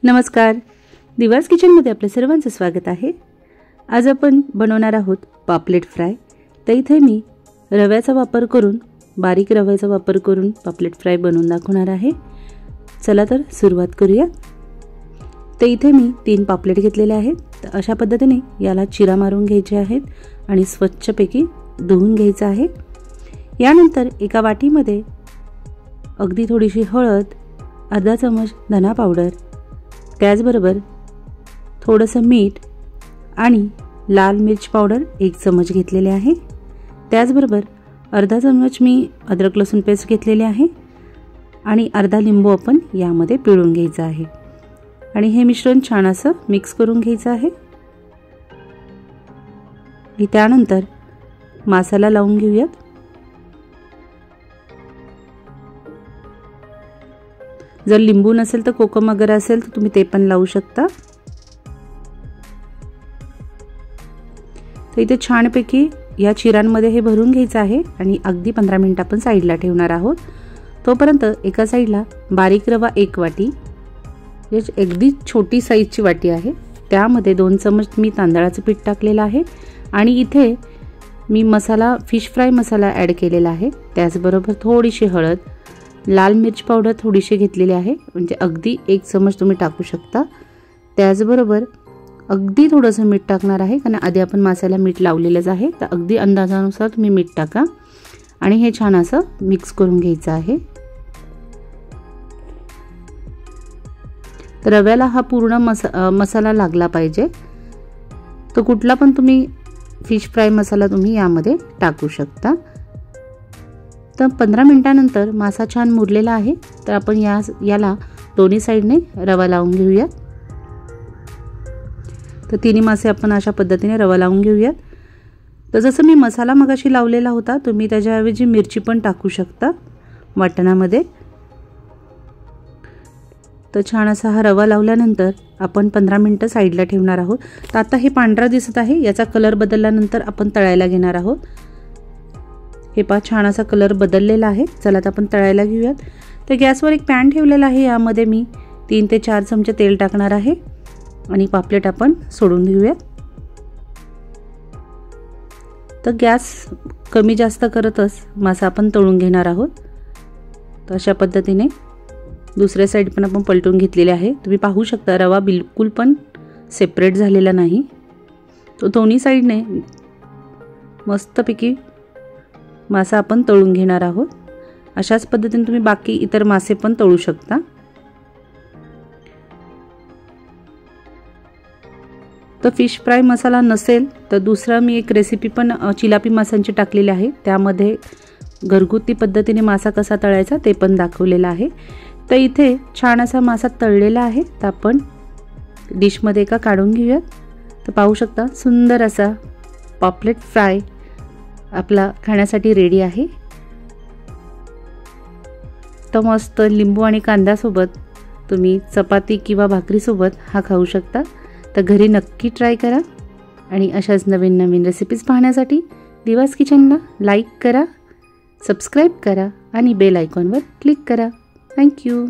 नमस्कार, दिवास किचनमध्ये आपल्या सर्वांचं स्वागत आहे। आज आपण बनवणार आहोत पापलेट फ्राय। तर इथे मी रव्याचा वापर करून बारीक रव्याचा वापर करून पापलेट फ्राय बनवून दाखवणार आहे। चला तर सुरुवात करूया। तर इथे मी 3 पापलेट घेतलेले आहेत। तर अशा पद्धतीने याला चिरा मारून घ्यायचे आहेत आणि स्वच्छपैकी धुवून घ्यायचं आहे। यानंतर एका वाटीमध्ये अगदी थोडीशी हळद, अर्धा चमच धना पावडर, त्याचबरोबर थोडंसं मीठ आणि लाल मिर्च पावडर 1 चमच घेतलेले आहे। त्याचबरोबर अर्धा चमच मी अद्रक लसूण पेस्ट घेतलेले आहे आणि अर्धा लिंबू आपण यामध्ये पिळून घ्यायचा आहे आणि हे मिश्रण छान असं मिक्स करून घ्यायचं आहे। त्यानंतर मसाला लावून घेऊयात। जर लिंबू नसेल तर कोकम वगैरे असेल तर तुम्ही ते पण लावू शकता। तर इथे छानपैकी या चिरांमध्ये हे भरून घ्यायचं आहे आणि अगदी 15 मिनिट आपण साईडला ठेवणार आहोत। तोपर्यंत एका साईडला बारीक रवा 1 वाटी, अगदी छोटी साईजची वाटी आहे, त्यामध्ये 2 चमच मी तांदळाचं पीठ टाकलेलं आहे आणि इथे मी मसाला फिश फ्राय मसाला ॲड केलेला आहे। त्याचबरोबर थोडीशी हळद, लाल मिर्च पावडर थोडीशी घेतलेली आहे, म्हणजे अगदी 1 चमच तुम्ही टाकू शकता। त्याचबरोबर अगदी थोडंसं मीठ टाकणार आहे, कारण आधी आपण मसाला मीठ लावलेलंच आहे। तर अगदी अंदाजानुसार तुम्ही मीठ टाका आणि हे छान असं मिक्स करून घ्यायचं आहे। तर रव्याला हा पूर्ण मसाला लागला पाहिजे। तो कुठला पण तुम्ही फिश फ्राय मसाला तुम्ही यामध्ये टाकू शकता। तर 15 मिनिटांनंतर मासा छान मुरलेला आहे। तर आपण याला दोन्ही साइडने रवा लावून घेऊया। तर तिन्ही मासे आपण अशा पद्धतीने रवा लावून घेऊयात। तर जसं मी मसाला मगाशी लावलेला होता, तुम्ही त्याच्याऐवजी मिरची पण टाकू शकता वाटणामध्ये। तर छान असा हा रवा लावल्यानंतर आपण 15 मिनिटं साइडला ठेवणार आहोत। तर आता हे पांढरा दिसत आहे, याचा कलर बदलल्यानंतर आपण तळायला घेणार आहोत। हे पहा छान असा कलर बदललेला आहे। चला आता आपण तळायला घेऊयात। तर गॅसवर एक पॅन ठेवलेला आहे, यामध्ये मी 3 ते 4 चमचे तेल टाकणार आहे आणि पापलेट आपण सोडून घेऊयात। तर गॅस कमी जास्त करतच मासा आपण तळून घेणार आहोत। तर अशा पद्धतीने दुसऱ्या साइड पण आपण पलटून घेतलेले आहे। तुम्ही पाहू शकता रवा बिलकुल पण सेपरेट झालेला नाही। तो दोन्ही साइडने मस्तपैकी मासा आपण तळून घेणार आहोत। अशाच पद्धतीने तुम्ही बाकी इतर मासे पण तळू शकता। तर फिश फ्राय मसाला नसेल तर दुसरा मी एक रेसिपी पण चिलापी माशांची टाकलेली आहे, त्यामध्ये घरगुती पद्धतीने मासा कसा तळायचा ते पण दाखवलेला आहे। तर इथे छान असा मासा तळलेला आहे। तर आपण डिशमध्ये एका काढून घेऊयात। तर पाहू शकता सुंदर असा पापलेट फ्राय आपला खाण्यासाठी रेडी आहे। तर मस्त लिंबू आणि कांद्यासोबत तुम्ही चपाती किंवा भाकरीसोबत हा खाऊ शकता। तर घरी नक्की ट्राय करा आणि अशाच नवीन नवीन रेसिपीज पाहण्यासाठी दिवास किचनला लाईक करा, सबस्क्राईब करा आणि बेल आयकॉनवर क्लिक करा। थँक्यू।